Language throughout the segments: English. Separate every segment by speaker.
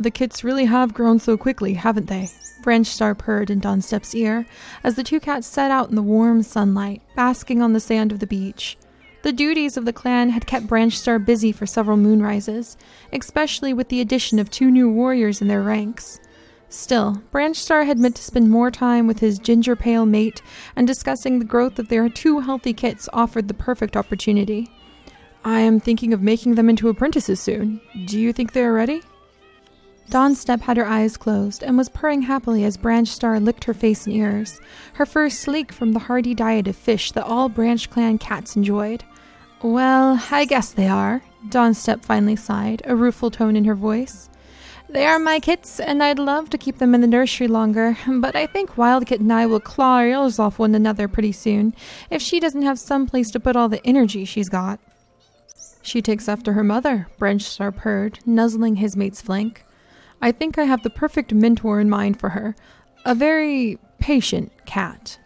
Speaker 1: The kits really have grown so quickly, haven't they? BranchStar purred in Dawnstep's ear as the two cats sat out in the warm sunlight, basking on the sand of the beach. The duties of the clan had kept BranchStar busy for several moonrises, especially with the addition of 2 new warriors in their ranks. Still, BranchStar had meant to spend more time with his ginger pale mate, and discussing the growth of their 2 healthy kits offered the perfect opportunity. I am thinking of making them into apprentices soon. Do you think they are ready? Dawnstep had her eyes closed and was purring happily as BranchStar licked her face and ears, her fur sleek from the hearty diet of fish that all BranchClan cats enjoyed. Well, I guess they are, Dawnstep finally sighed, a rueful tone in her voice. They are my kits, and I'd love to keep them in the nursery longer, but I think Wildkit and I will claw our ears off one another pretty soon, if she doesn't have some place to put all the energy she's got. She takes after her mother, BranchStar purred, nuzzling his mate's flank. I think I have the perfect mentor in mind for her. A very patient cat.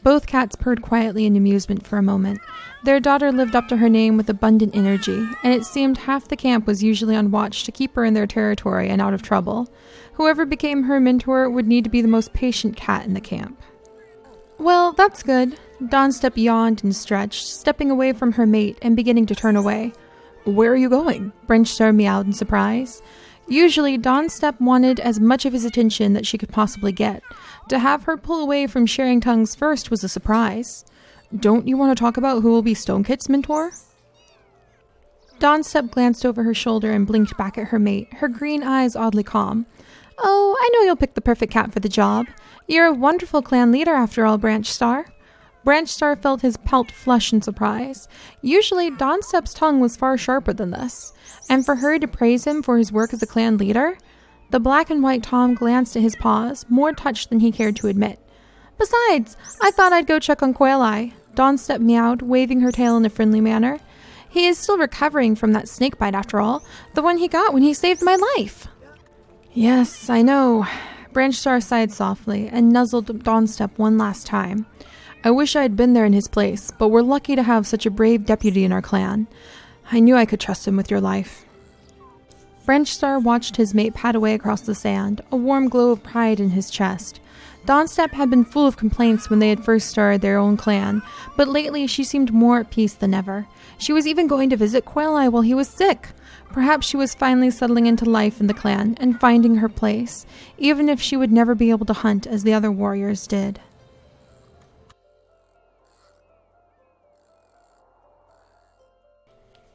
Speaker 1: Both cats purred quietly in amusement for a moment. Their daughter lived up to her name with abundant energy, and it seemed half the camp was usually on watch to keep her in their territory and out of trouble. Whoever became her mentor would need to be the most patient cat in the camp. Well, that's good. Dawnstep yawned and stretched, stepping away from her mate and beginning to turn away. Where are you going? BranchStar meowed in surprise. Usually, Dawnstep wanted as much of his attention that she could possibly get. To have her pull away from sharing tongues first was a surprise. Don't you want to talk about who will be Stonekit's mentor? Dawnstep glanced over her shoulder and blinked back at her mate, her green eyes oddly calm. Oh, I know you'll pick the perfect cat for the job. You're a wonderful clan leader after all, BranchStar. BranchStar felt his pelt flush in surprise. Usually, Dawnstep's tongue was far sharper than this, and for her to praise him for his work as a clan leader? The black and white Tom glanced at his paws, more touched than he cared to admit. Besides, I thought I'd go check on Quail Eye. Dawnstep meowed, waving her tail in a friendly manner. He is still recovering from that snake bite after all, the one he got when he saved my life. Yes, I know. BranchStar sighed softly and nuzzled Dawnstep one last time. I wish I had been there in his place, but we're lucky to have such a brave deputy in our clan. I knew I could trust him with your life. BranchStar watched his mate pad away across the sand, a warm glow of pride in his chest. Dawnstep had been full of complaints when they had first started their own clan, but lately she seemed more at peace than ever. She was even going to visit Quail Eye while he was sick. Perhaps she was finally settling into life in the clan and finding her place, even if she would never be able to hunt as the other warriors did.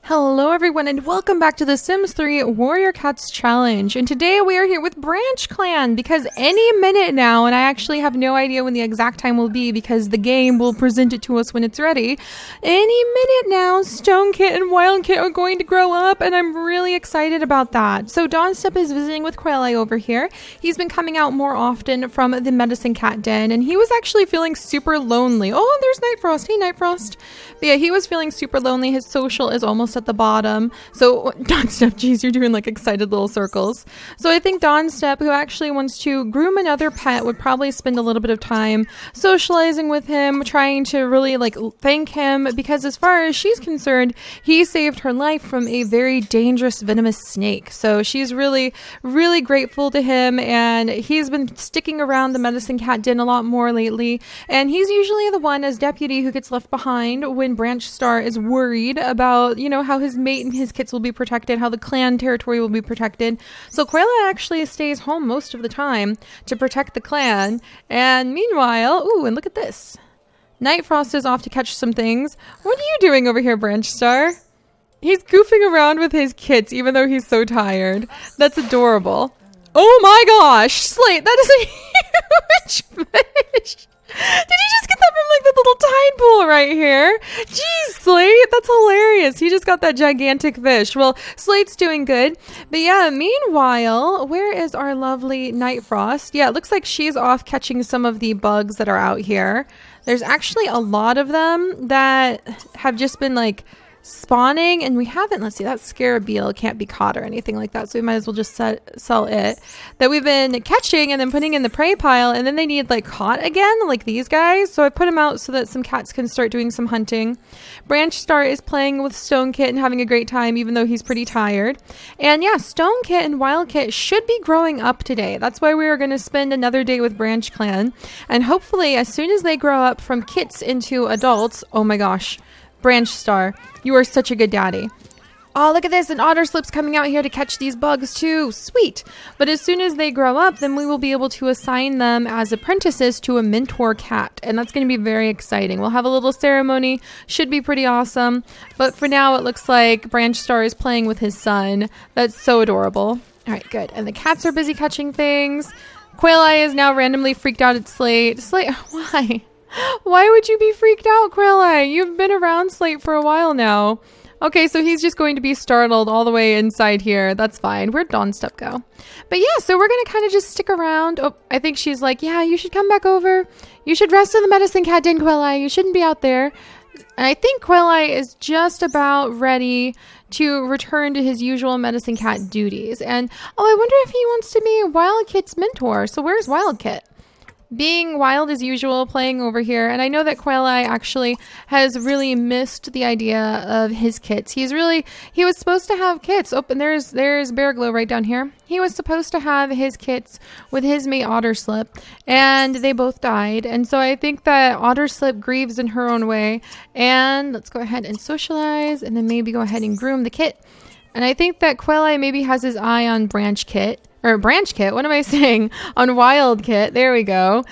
Speaker 1: Hello everyone and welcome back to the Sims 3 Warrior Cats Challenge, and today we are here with BranchClan because any minute now, and I actually have no idea when the exact time will be because the game will present it to us when it's ready, any minute now Stonekit and Wildkit are going to grow up and I'm really excited about that. So Dawnstep is visiting with Quail Eye over here. He's been coming out more often from the medicine cat den and he was actually feeling super lonely. Oh, and there's Nightfrost. Hey Nightfrost. But yeah, he was feeling super lonely. His social is almost at the bottom. So Dawnstep, geez, you're doing like excited little circles. So I think Dawnstep, who actually wants to groom another pet, would probably spend a little bit of time socializing with him, trying to really like thank him, because as far as she's concerned, he saved her life from a very dangerous venomous snake. So she's really, really grateful to him, and he's been sticking around the medicine cat den a lot more lately, and he's usually the one as deputy who gets left behind when BranchStar is worried about, you know, how his mate and his kits will be protected, how the clan territory will be protected. So Quail Eye actually stays home most of the time to protect the clan. And meanwhile, ooh, and look at this. Nightfrost is off to catch some things. What are you doing over here, BranchStar? He's goofing around with his kits even though he's so tired. That's adorable. Oh my gosh, Slate, that is a huge fish. Did you just get that from like the little tide pool right here? Jeez, Slate, that's hilarious. He just got that gigantic fish. Well, Slate's doing good. But yeah, meanwhile, where is our lovely Nightfrost? Yeah, it looks like she's off catching some of the bugs that are out here. There's actually a lot of them that have just been like spawning, and we haven't, let's see, that scarabeel can't be caught or anything like that, so we might as well just sell it, that we've been catching and then putting in the prey pile, and then they need like caught again, like these guys. So I put them out so that some cats can start doing some hunting. Branch Star is playing with Stone Kit and having a great time, even though he's pretty tired. And yeah, Stone Kit and Wild Kit should be growing up today. That's why we are going to spend another day with BranchClan, and hopefully as soon as they grow up from kits into adults, oh my gosh, Branch Star, you are such a good daddy. Oh, look at this, an otter slip's coming out here to catch these bugs too. Sweet. But as soon as they grow up, then we will be able to assign them as apprentices to a mentor cat, and that's going to be very exciting. We'll have a little ceremony, should be pretty awesome. But for now, it looks like Branch Star is playing with his son. That's so adorable. All right, good. And the cats are busy catching things. Quail Eye is now randomly freaked out at Slate. Slate, why? Why would you be freaked out, Quail Eye? You've been around Slate for a while now. Okay, so he's just going to be startled all the way inside here. That's fine. Where'd Dawn Step go? But yeah, so we're going to kind of just stick around. Oh, I think she's like, yeah, you should come back over. You should rest in the medicine cat den, Quail Eye. You shouldn't be out there. And I think Quail Eye is just about ready to return to his usual medicine cat duties. And, oh, I wonder if he wants to be Wild Kit's mentor. So where's Wild Kit? Being wild as usual, playing over here. And I know that Quail Eye actually has really missed the idea of his kits. He was supposed to have kits. Oh, and there's Bear Glow right down here. He was supposed to have his kits with his mate Otterslip, and they both died. And so I think that Otterslip grieves in her own way. And let's go ahead and socialize, and then maybe go ahead and groom the kit. And I think that Quail Eye maybe has his eye on Branch Kit. Or Branch Kit, what am I saying? On Wild Kit, there we go.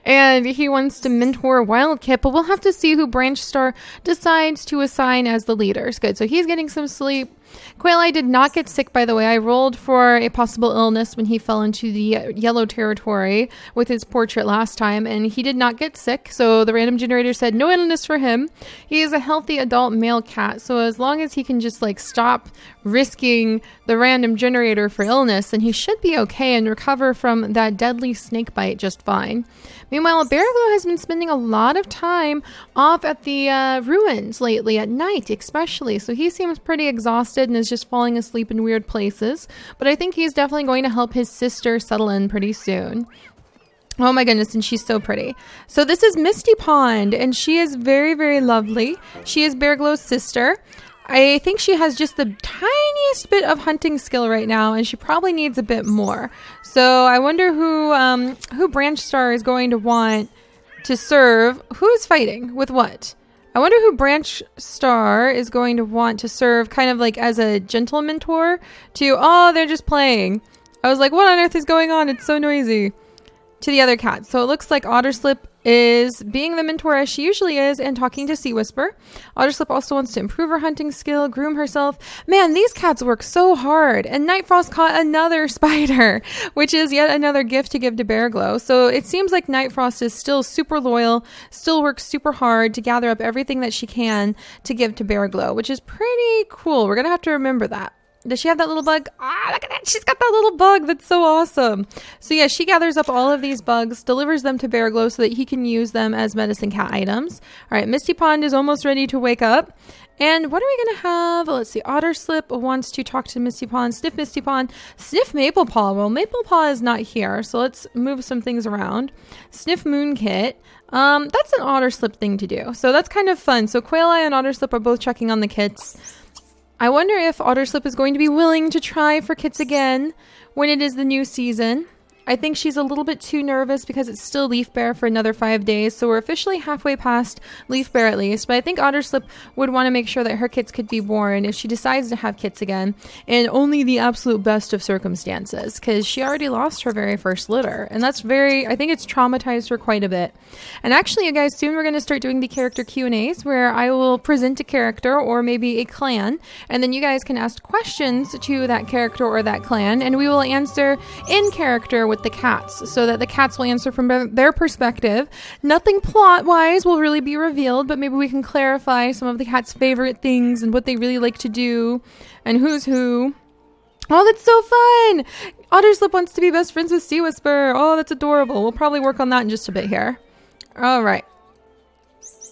Speaker 1: And he wants to mentor Wild Kit, but we'll have to see who Branch Star decides to assign as the leaders. Good, so he's getting some sleep. Quail Eye did not get sick, by the way. I rolled for a possible illness when he fell into the yellow territory with his portrait last time, and he did not get sick, so the random generator said no illness for him. He is a healthy adult male cat, so as long as he can just like stop risking the random generator for illness, then he should be okay and recover from that deadly snake bite just fine. Meanwhile, Bear Glow has been spending a lot of time off at the ruins lately, at night especially, so he seems pretty exhausted and is just falling asleep in weird places, but I think he's definitely going to help his sister settle in pretty soon. Oh my goodness, and she's so pretty. So this is Misty Pond, and she is very, very lovely. She is Bear Glow's sister. I think she has just the tiniest bit of hunting skill right now, and she probably needs a bit more. So I wonder who Branch Star is going to want to serve. Who's fighting with what? I wonder who Branch Star is going to want to serve kind of like as a gentle mentor to, oh, they're just playing. I was like, what on earth is going on? It's so noisy. To the other cats. So it looks like Otterslip is being the mentor as she usually is and talking to Sea Whisper. Otterslip also wants to improve her hunting skill, groom herself. Man, these cats work so hard. And Nightfrost caught another spider, which is yet another gift to give to Bear Glow. So it seems like Nightfrost is still super loyal, still works super hard to gather up everything that she can to give to Bear Glow, which is pretty cool. We're going to have to remember that. Does she have that little bug? Ah, look at that. She's got that little bug. That's so awesome. So yeah, she gathers up all of these bugs, delivers them to Bear Glow so that he can use them as medicine cat items. All right, Misty Pond is almost ready to wake up. And what are we going to have? Let's see. Otterslip wants to talk to Misty Pond. Sniff Misty Pond. Sniff Maple Paw. Well, Maple Paw is not here, so let's move some things around. Sniff Moon Kit. That's an Otterslip thing to do. So that's kind of fun. So Quail Eye and Otterslip are both checking on the kits. I wonder if Otterslip is going to be willing to try for kits again when it is the new season. I think she's a little bit too nervous because it's still Leaf Bear for another 5 days, so we're officially halfway past Leaf Bear at least, but I think Otterslip would want to make sure that her kits could be born if she decides to have kits again, in only the absolute best of circumstances, because she already lost her very first litter, and that's I think it's traumatized her quite a bit. And actually, you guys, soon we're going to start doing the character Q&As, where I will present a character, or maybe a clan, and then you guys can ask questions to that character or that clan, and we will answer in character with the cats, so that the cats will answer from their perspective. Nothing plot-wise will really be revealed, but maybe we can clarify some of the cats' favorite things and what they really like to do, and who's who. Oh, that's so fun! Otterslip wants to be best friends with Sea Whisper. Oh, that's adorable. We'll probably work on that in just a bit here. All right.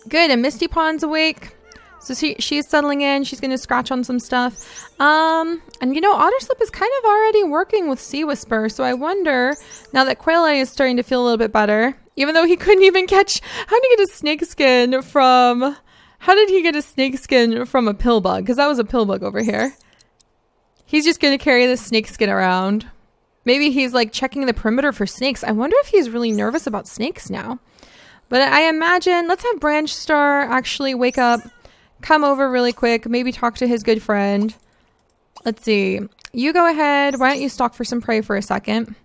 Speaker 1: Good, and Misty Pond's awake. So she's settling in. She's going to scratch on some stuff. And you know, Otterslip is kind of already working with Sea Whisper. So I wonder, now that Quail Eye is starting to feel a little bit better, even though he couldn't even catch, how did he get a snake skin from a pill bug? Because that was a pill bug over here. He's just going to carry this snake skin around. Maybe he's like checking the perimeter for snakes. I wonder if he's really nervous about snakes now. But I imagine, let's have Branch Star actually wake up, come over really quick, maybe talk to his good friend. Let's see. You go ahead. Why don't you stalk for some prey for a second?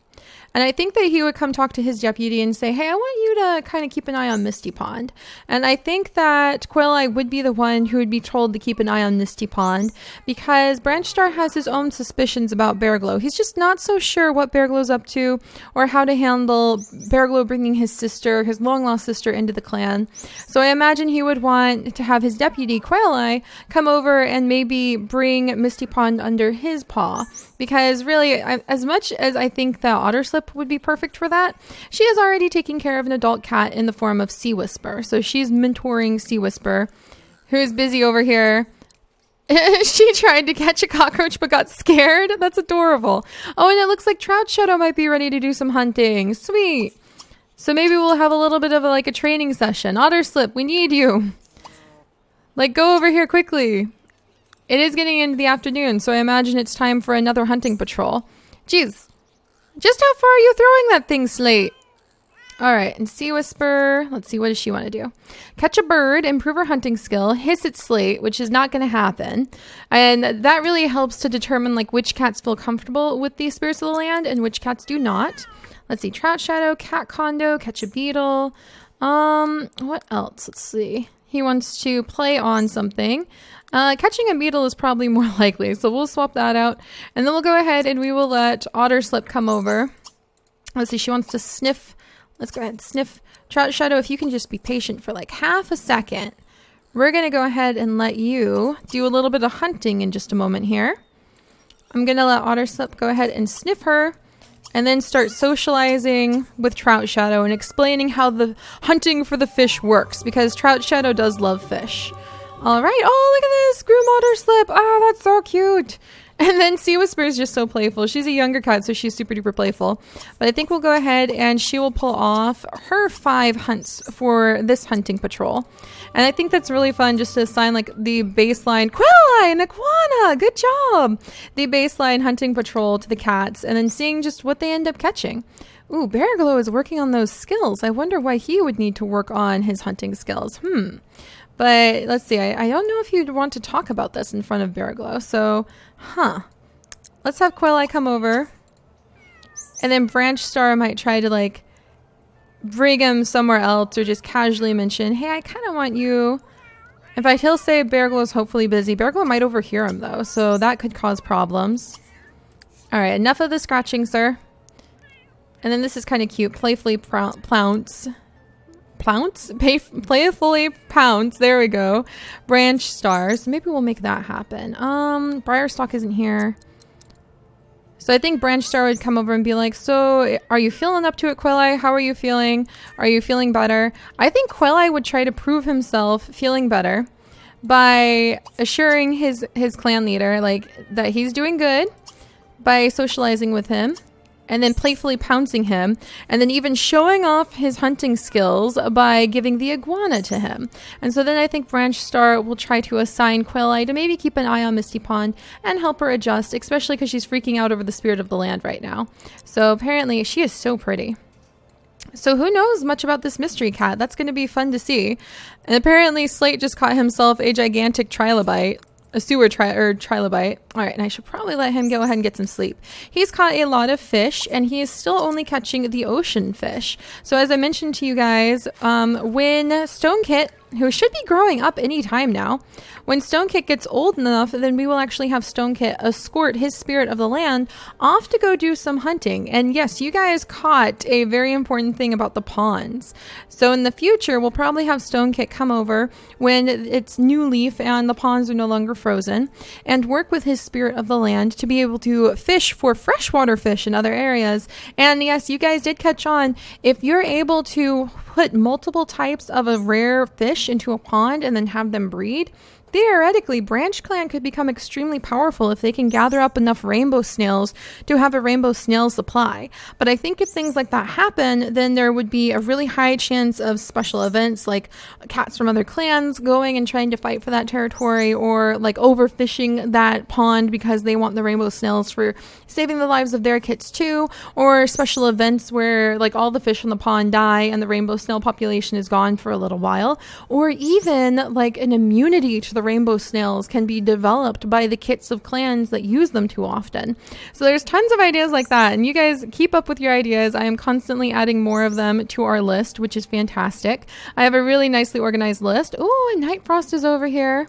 Speaker 1: And I think that he would come talk to his deputy and say, hey, I want you to kind of keep an eye on Misty Pond. And I think that Quail Eye would be the one who would be told to keep an eye on Misty Pond because Branch Star has his own suspicions about Bearglow. He's just not so sure what Bearglow's up to or how to handle Bearglow bringing his sister, his long-lost sister, into the clan. So I imagine he would want to have his deputy, Quail Eye, come over and maybe bring Misty Pond under his paw. Because really, as much as I think that Otterslip would be perfect for that, she is already taking care of an adult cat in the form of Sea Whisper. So she's mentoring Sea Whisper, who's busy over here. She tried to catch a cockroach but got scared. That's adorable. Oh, and it looks like Trout Shadow might be ready to do some hunting. Sweet. So maybe we'll have a little bit of a training session. Otterslip, we need you. Like, go over here quickly. It is getting into the afternoon, so I imagine it's time for another hunting patrol. Jeez. Just how far are you throwing that thing, Slate? Alright, and Sea Whisper, let's see, what does she want to do? Catch a bird, improve her hunting skill, hiss at Slate, which is not going to happen. And that really helps to determine which cats feel comfortable with the spirits of the land and which cats do not. Let's see, Trout Shadow, Cat Condo, catch a beetle. What else? Let's see. He wants to play on something. Catching a beetle is probably more likely, so we'll swap that out. And then we'll go ahead and we will let Otterslip come over. Let's see, she wants to sniff. Let's go ahead and sniff. Trout Shadow, if you can just be patient for half a second. We're going to go ahead and let you do a little bit of hunting in just a moment here. I'm going to let Otterslip go ahead and sniff her. And then start socializing with Trout Shadow and explaining how the hunting for the fish works. Because Trout Shadow does love fish. Alright, oh look at this! Groom Otterslip! Ah, that's so cute! And then Sea Whisper is just so playful. She's a younger cat, so she's super duper playful. But I think we'll go ahead and she will pull off her 5 hunts for this hunting patrol. And I think that's really fun just to assign the baseline Quail Eye and Iguana! Good job! The baseline hunting patrol to the cats and then seeing just what they end up catching. Ooh, Bearglow is working on those skills. I wonder why he would need to work on his hunting skills. But let's see, I don't know if you'd want to talk about this in front of Bearglow. So, let's have Quail Eye come over. And then Branch Star might try to bring him somewhere else or just casually mention, hey, I kind of want you. In fact, he'll say Bearglow's hopefully busy. Bearglow might overhear him though, so that could cause problems. Alright, enough of the scratching, sir. And then this is kind of cute. Playfully pounce. Playfully pounce. There we go. Branch Stars. Maybe we'll make that happen. Briarstalk isn't here. So I think Branch Star would come over and be like, so are you feeling up to it, Quail Eye? How are you feeling? Are you feeling better? I think Quail Eye would try to prove himself feeling better by assuring his clan leader that he's doing good by socializing with him. And then playfully pouncing him, and then even showing off his hunting skills by giving the iguana to him. And so then I think Branch Star will try to assign Quail Eye to maybe keep an eye on Misty Pond and help her adjust, especially because she's freaking out over the spirit of the land right now. So apparently she is so pretty. So who knows much about this mystery cat? That's going to be fun to see. And apparently Slate just caught himself a gigantic trilobite. A sewer trilobite. Alright, and I should probably let him go ahead and get some sleep. He's caught a lot of fish, and he is still only catching the ocean fish. So as I mentioned to you guys, when Stonekit, who should be growing up any time now, when Stonekit gets old enough, then we will actually have Stonekit escort his spirit of the land off to go do some hunting. And yes, you guys caught a very important thing about the ponds. So in the future, we'll probably have Stonekit come over when it's new leaf and the ponds are no longer frozen and work with his spirit of the land to be able to fish for freshwater fish in other areas. And yes, you guys did catch on. If you're able to put multiple types of a rare fish fish into a pond and then have them breed, theoretically, BranchClan could become extremely powerful if they can gather up enough rainbow snails to have a rainbow snail supply. But I think if things like that happen, then there would be a really high chance of special events like cats from other clans going and trying to fight for that territory, or like overfishing that pond because they want the rainbow snails for saving the lives of their kits too, or special events where like all the fish in the pond die and the rainbow snail population is gone for a little while, or even like an immunity to the rainbow snails can be developed by the kits of clans that use them too often. So there's tons of ideas like that, and you guys keep up with your ideas. I am constantly adding more of them to our list, which is fantastic. I have a really nicely organized list. Oh, and Night Frost is over here.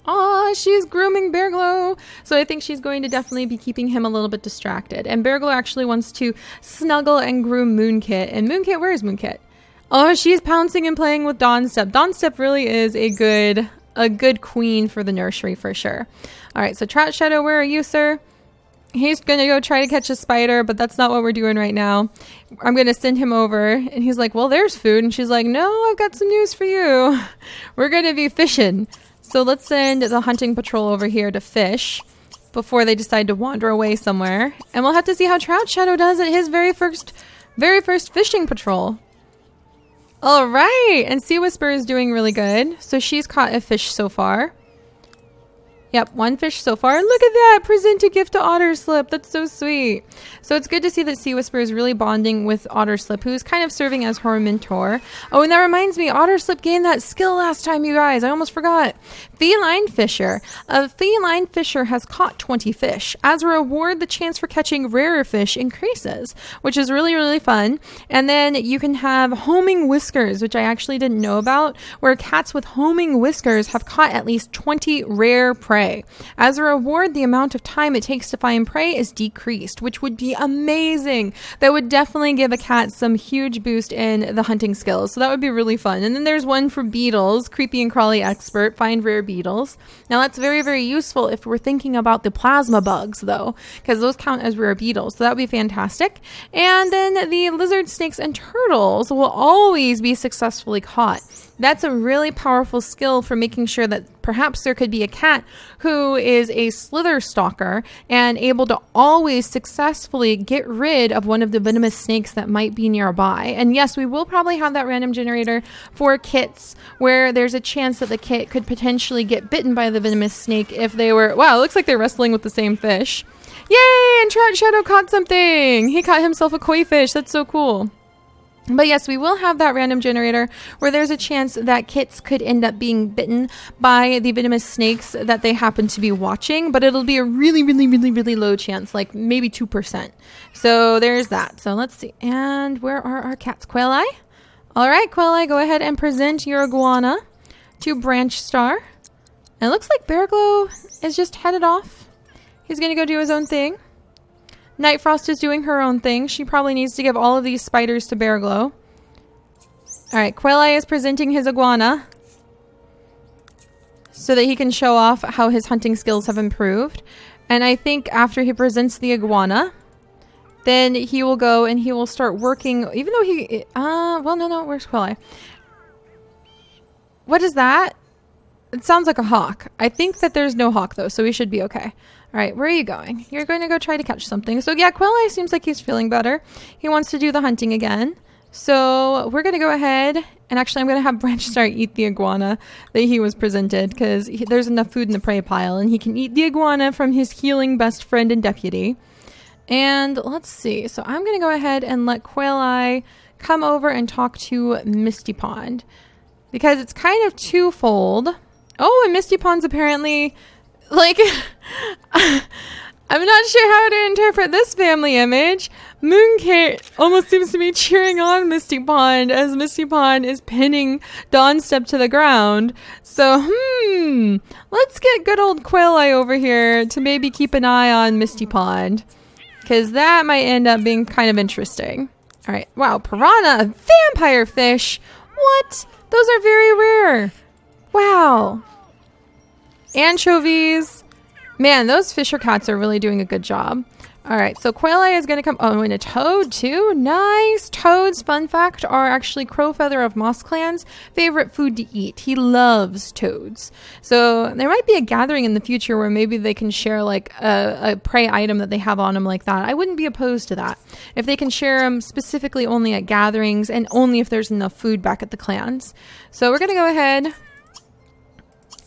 Speaker 1: Oh, she's grooming Bear Glow. So I think she's going to definitely be keeping him a little bit distracted. And Bear Glow actually wants to snuggle and groom Moonkit. And Moonkit, where is Moonkit? Oh, she's pouncing and playing with Dawnstep. Dawnstep really is a good queen for the nursery for sure. All right, so Trout Shadow, where are you, sir? He's gonna go try to catch a spider, but that's not what we're doing right now. I'm gonna send him over, and he's like, well, there's food. And she's like, no, I've got some news for you. We're gonna be fishing. So let's send the hunting patrol over here to fish before they decide to wander away somewhere. And we'll have to see how Trout Shadow does at his very first fishing patrol. All right, and Sea Whisper is doing really good. So she's caught a fish so far. Yep, one fish so far. Look at that! Present a gift to Otterslip. That's so sweet. So it's good to see that Sea Whisper is really bonding with Otterslip, who's kind of serving as her mentor. Oh, and that reminds me, Otterslip gained that skill last time, you guys. I almost forgot. Feline Fisher. A feline fisher has caught 20 fish. As a reward, the chance for catching rarer fish increases, which is really, really fun. And then you can have homing whiskers, which I actually didn't know about, where cats with homing whiskers have caught at least 20 rare prey. As a reward, the amount of time it takes to find prey is decreased, which would be amazing. That would definitely give a cat some huge boost in the hunting skills. So that would be really fun. And then there's one for beetles, creepy and crawly expert, find rare beetles. Now that's very, very useful if we're thinking about the plasma bugs though, because those count as rare beetles. So that would be fantastic. And then the lizard, snakes, and turtles will always be successfully caught. That's a really powerful skill for making sure that perhaps there could be a cat who is a slither stalker and able to always successfully get rid of one of the venomous snakes that might be nearby. And yes, we will probably have that random generator for kits where there's a chance that the kit could potentially get bitten by the venomous snake if they were... Wow, it looks like they're wrestling with the same fish. Yay! And Trout Shadow caught something! He caught himself a koi fish. That's so cool. But yes, we will have that random generator where there's a chance that kits could end up being bitten by the venomous snakes that they happen to be watching, but it'll be a really, really, really, really low chance, like maybe 2%. So there's that. So let's see. And where are our cats? Quail Eye? All right, Quail Eye, go ahead and present your iguana to Branch Star. And it looks like Bear Glow is just headed off. He's going to go do his own thing. Night Frost is doing her own thing. She probably needs to give all of these spiders to Bear Glow. All right, Quail Eye is presenting his iguana so that he can show off how his hunting skills have improved. And I think after he presents the iguana, then he will go and he will start working, even though he... well, no, where's Quail Eye? What is that? It sounds like a hawk. I think that there's no hawk, though, so we should be okay. All right, where are you going? You're going to go try to catch something. So yeah, Quail Eye seems like he's feeling better. He wants to do the hunting again. So we're going to go ahead, and actually I'm going to have Branch Star eat the iguana that he was presented, because there's enough food in the prey pile, and he can eat the iguana from his healing best friend and deputy. And let's see. So I'm going to go ahead and let Quail Eye come over and talk to Misty Pond, because it's kind of twofold. Oh, and Misty Pond's apparently... Like, I'm not sure how to interpret this family image. Moonkit almost seems to be cheering on Misty Pond as Misty Pond is pinning Dawnstep to the ground. So, let's get good old Quail Eye over here to maybe keep an eye on Misty Pond, because that might end up being kind of interesting. All right. Wow, piranha, a vampire fish. What? Those are very rare. Wow. Anchovies. Man, those fisher cats are really doing a good job. Alright, so Quail is going to come... Oh, and a toad too? Nice! Toads, fun fact, are actually Crowfeather of Mossclan's favorite food to eat. He loves toads. So there might be a gathering in the future where maybe they can share like a prey item that they have on them like that. I wouldn't be opposed to that. If they can share them specifically only at gatherings and only if there's enough food back at the clans. So we're going to go ahead...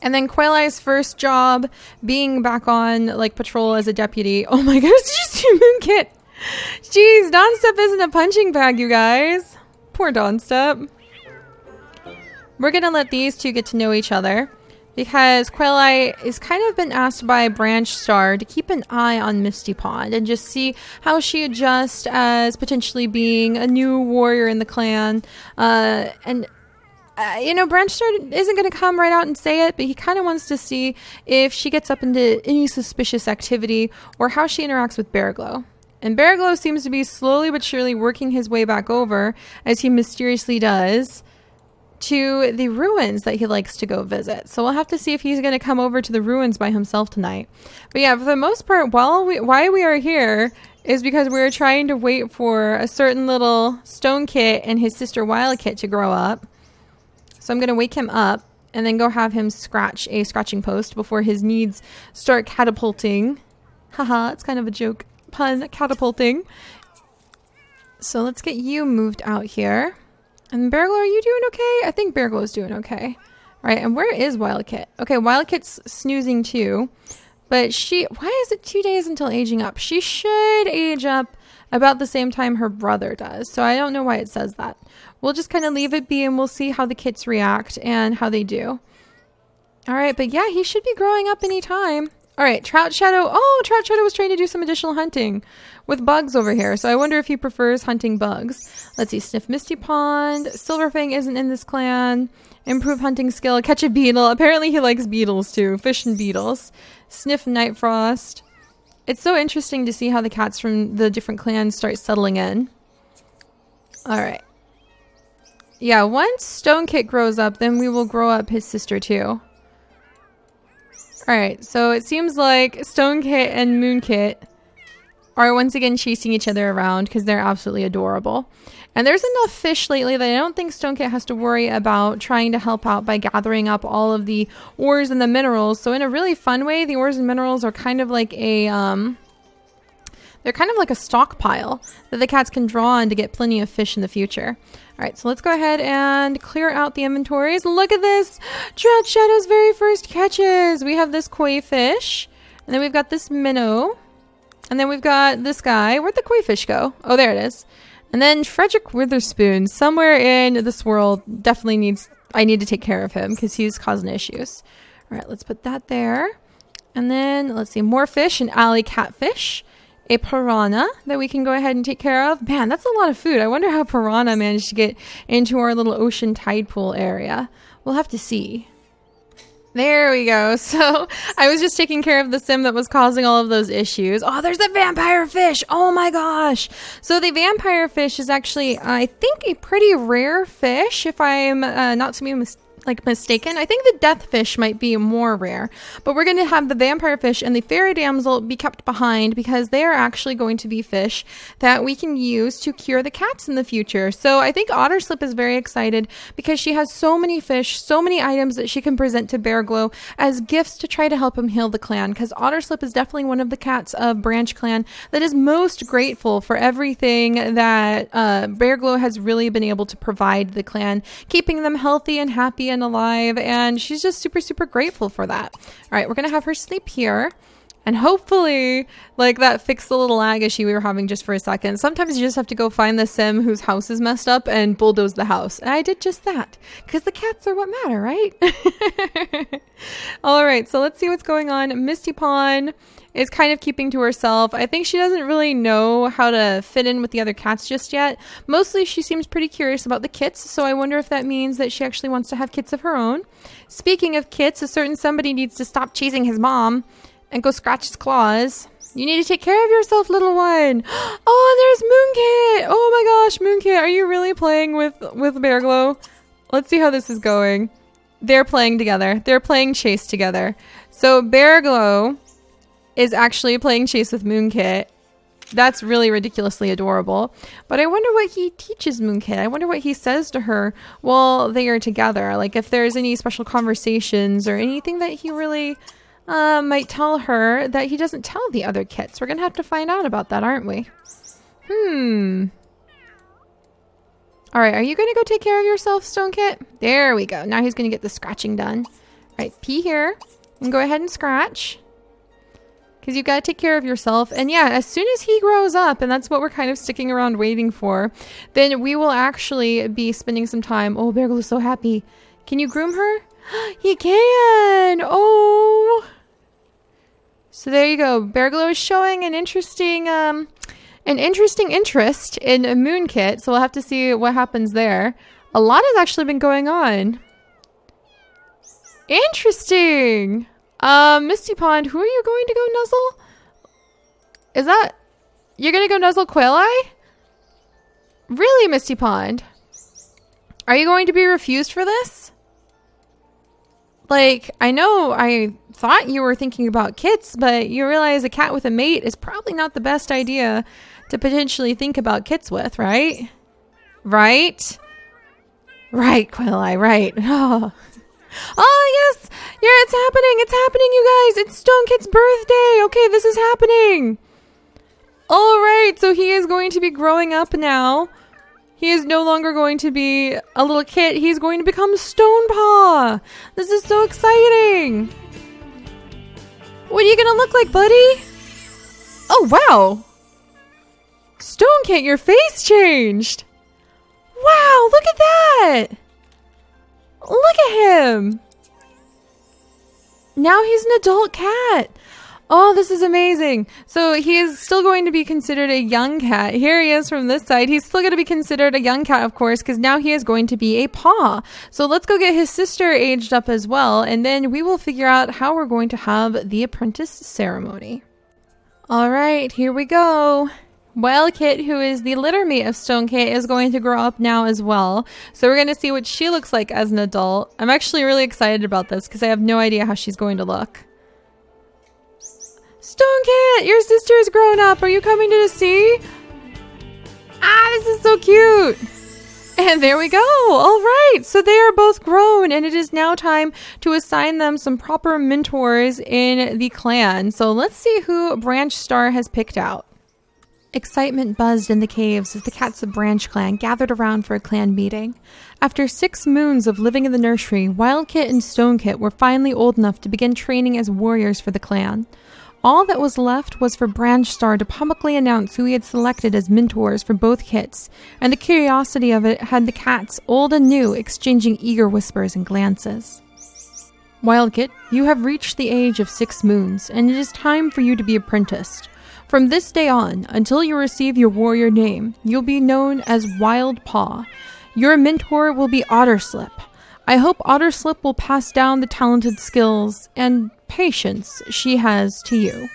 Speaker 1: And then Quail Eye's first job being back on like patrol as a deputy. Oh my gosh, did you see Moonkit? Jeez, Dawnstep isn't a punching bag, you guys. Poor Dawnstep. We're gonna let these two get to know each other because Quail Eye is kind of been asked by Branch Star to keep an eye on Misty Pond and just see how she adjusts as potentially being a new warrior in the clan. You know, Branch Star isn't going to come right out and say it, but he kind of wants to see if she gets up into any suspicious activity or how she interacts with Bearglow. And Bearglow seems to be slowly but surely working his way back over, as he mysteriously does, to the ruins that he likes to go visit. So we'll have to see if he's going to come over to the ruins by himself tonight. But yeah, for the most part, why we are here is because we're trying to wait for a certain little Stone Kit and his sister Wild Kit to grow up. So I'm going to wake him up and then go have him scratch a scratching post before his needs start catapulting. Haha, it's kind of a joke pun, catapulting. So let's get you moved out here. And Bearglow, are you doing okay? I think Bearglow is doing okay. All right, and where is Wildkit? Okay, Wildkit's snoozing too. But why is it 2 days until aging up? She should age up about the same time her brother does. So I don't know why it says that. We'll just kind of leave it be and we'll see how the kits react and how they do. All right, but yeah, he should be growing up any time. All right, Trout Shadow. Oh, Trout Shadow was trying to do some additional hunting with bugs over here. So I wonder if he prefers hunting bugs. Let's see, Sniff Misty Pond. Silverfang isn't in this clan. Improve hunting skill. Catch a beetle. Apparently he likes beetles too. Fish and beetles. Sniff Night Frost. It's so interesting to see how the cats from the different clans start settling in. All right. Yeah, once Stone Kit grows up, then we will grow up his sister too. Alright, so it seems like Stone Kit and Moon Kit are once again chasing each other around because they're absolutely adorable. And there's enough fish lately that I don't think Stone Kit has to worry about trying to help out by gathering up all of the ores and the minerals. So in a really fun way, the ores and minerals are kind of like a they're kind of like a stockpile that the cats can draw on to get plenty of fish in the future. All right, so let's go ahead and clear out the inventories. Look at this! Trout Shadow's very first catches! We have this koi fish, and then we've got this minnow, and then we've got this guy. Where'd the koi fish go? Oh, there it is. And then Frederick Witherspoon, somewhere in this world, definitely I need to take care of him because he's causing issues. All right, let's put that there. And then, let's see, more fish, an alley catfish. A piranha that we can go ahead and take care of. Man, that's a lot of food. I wonder how piranha managed to get into our little ocean tide pool area. We'll have to see. There we go. So I was just taking care of the sim that was causing all of those issues. Oh, there's the vampire fish. Oh my gosh. So the vampire fish is actually, I think, a pretty rare fish, if I'm not to be mistaken. I think the death fish might be more rare, but we're going to have the vampire fish and the fairy damsel be kept behind because they are actually going to be fish that we can use to cure the cats in the future. So I think Otterslip is very excited because she has so many fish, so many items that she can present to Bearglow as gifts to try to help him heal the clan, because Otterslip is definitely one of the cats of BranchClan that is most grateful for everything that Bearglow has really been able to provide the clan, keeping them healthy and happy and alive, and she's just super, super grateful for that. All right, we're gonna have her sleep here, and hopefully, like, that fixed the little lag issue we were having just for a second. Sometimes you just have to go find the sim whose house is messed up and bulldoze the house, and I did just that because the cats are what matter, right? All right, so let's see what's going on. Misty Pond is kind of keeping to herself. I think she doesn't really know how to fit in with the other cats just yet. Mostly she seems pretty curious about the kits, so I wonder if that means that she actually wants to have kits of her own. Speaking of kits, a certain somebody needs to stop chasing his mom and go scratch his claws. You need to take care of yourself, little one. Oh, there's Moonkit. Oh my gosh, Moonkit, are you really playing with Bearglow? Let's see how this is going. They're playing together. They're playing chase together. So Bearglow is actually playing chase with Moonkit, That's really ridiculously adorable. But I wonder what he teaches Moonkit. I wonder what he says to her while they are together. Like if there's any special conversations or anything that he really might tell her that he doesn't tell the other kits. We're going to have to find out about that, aren't we? All right, are you going to go take care of yourself, Stone Kit? There we go. Now he's going to get the scratching done. All right, pee here and go ahead and scratch. Because you've got to take care of yourself. And yeah, as soon as he grows up, and that's what we're kind of sticking around waiting for, then we will actually be spending some time. Oh, Bear Glue's so happy. Can you groom her? You can! Oh! So there you go. Bear Glue is showing an interesting interest in a Moonkit, so we'll have to see what happens there. A lot has actually been going on. Interesting! Misty Pond, who are you going to go nuzzle? Is that... You're going to go nuzzle Quail Eye? Really, Misty Pond? Are you going to be refused for this? Like, I know I thought you were thinking about kits, but you realize a cat with a mate is probably not the best idea to potentially think about kits with, right? Right? Right, Quail Eye, right. Oh. Oh, yes! Yeah, it's happening! It's happening, you guys! It's Stone Kit's birthday! Okay, this is happening! Alright, so he is going to be growing up now. He is no longer going to be a little kit. He's going to become Stone Paw! This is so exciting! What are you gonna look like, buddy? Oh, wow! Stone Kit, your face changed! Wow, look at that! Look at him! Now he's an adult cat. Oh, this is amazing. So he is still going to be considered a young cat. Here he is from this side. He's still going to be considered a young cat, of course, because now he is going to be a paw. So let's go get his sister aged up as well, and then we will figure out how we're going to have the apprentice ceremony. All right, here we go. Wild Kit, who is the litter mate of Stone Kit, is going to grow up now as well. So we're going to see what she looks like as an adult. I'm actually really excited about this because I have no idea how she's going to look. Stone Kit, your sister is grown up. Are you coming to see? Ah, this is so cute. And there we go. All right. So they are both grown, and it is now time to assign them some proper mentors in the clan. So let's see who Branch Star has picked out. Excitement buzzed in the caves as the cats of BranchClan gathered around for a clan meeting. After 6 moons of living in the nursery, Wild Kit and Stone Kit were finally old enough to begin training as warriors for the clan. All that was left was for Branch Star to publicly announce who he had selected as mentors for both kits, and the curiosity of it had the cats, old and new, exchanging eager whispers and glances. Wild Kit, you have reached the age of 6 moons, and it is time for you to be apprenticed. From this day on, until you receive your warrior name, you'll be known as Wild Paw. Your mentor will be Otterslip. I hope Otterslip will pass down the talented skills and patience she has to you.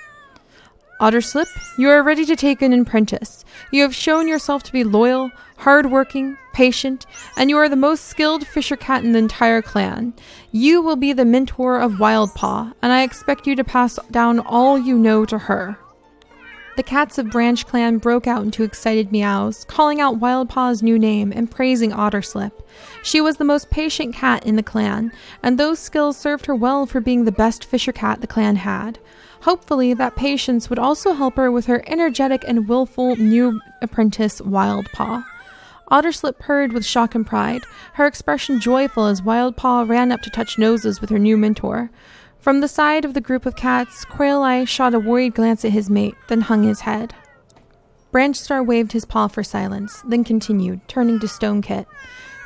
Speaker 1: Otterslip, you are ready to take an apprentice. You have shown yourself to be loyal, hardworking, patient, and you are the most skilled fisher cat in the entire clan. You will be the mentor of Wild Paw, and I expect you to pass down all you know to her. The cats of BranchClan broke out into excited meows, calling out Wild Paw's new name and praising Otterslip. She was the most patient cat in the clan, and those skills served her well for being the best fisher cat the clan had. Hopefully, that patience would also help her with her energetic and willful new apprentice, Wild Paw. Otterslip purred with shock and pride, her expression joyful as Wild Paw ran up to touch noses with her new mentor. From the side of the group of cats, Quail Eye shot a worried glance at his mate, then hung his head. Branch Star waved his paw for silence, then continued, turning to Stone Kit.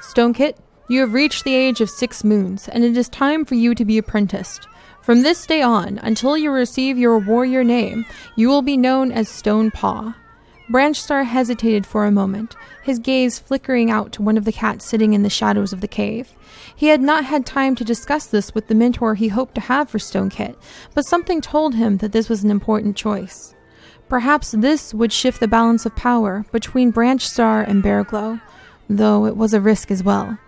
Speaker 1: Stone Kit, you have reached the age of 6 moons, and it is time for you to be apprenticed. From this day on, until you receive your warrior name, you will be known as Stone Paw. Branch Star hesitated for a moment, his gaze flickering out to one of the cats sitting in the shadows of the cave. He had not had time to discuss this with the mentor he hoped to have for Stone Kit, but something told him that this was an important choice. Perhaps this would shift the balance of power between Branch Star and Bear Glow, though it was a risk as well.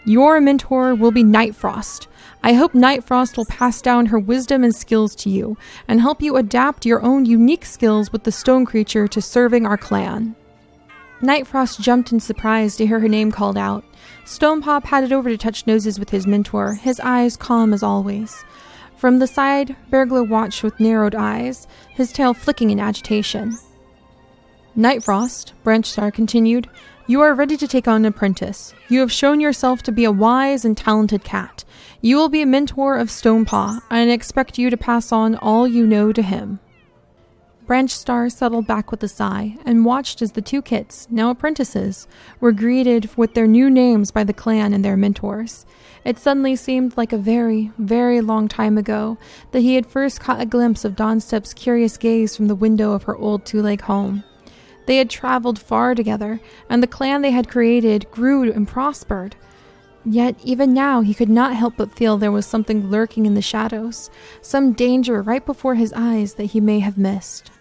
Speaker 1: Your mentor will be Nightfrost. I hope Nightfrost will pass down her wisdom and skills to you, and help you adapt your own unique skills with the stone creature to serving our clan." Nightfrost jumped in surprise to hear her name called out. Stonepaw padded over to touch noses with his mentor, his eyes calm as always. From the side, Bearglow watched with narrowed eyes, his tail flicking in agitation. "Nightfrost," Branchstar continued, "you are ready to take on an apprentice. You have shown yourself to be a wise and talented cat. You will be a mentor of Stonepaw, and I expect you to pass on all you know to him." Branchstar settled back with a sigh and watched as the two kits, now apprentices, were greeted with their new names by the clan and their mentors. It suddenly seemed like a very, very long time ago that he had first caught a glimpse of Dawnstep's curious gaze from the window of her old two-leg home. They had traveled far together, and the clan they had created grew and prospered. Yet even now he could not help but feel there was something lurking in the shadows, some danger right before his eyes that he may have missed.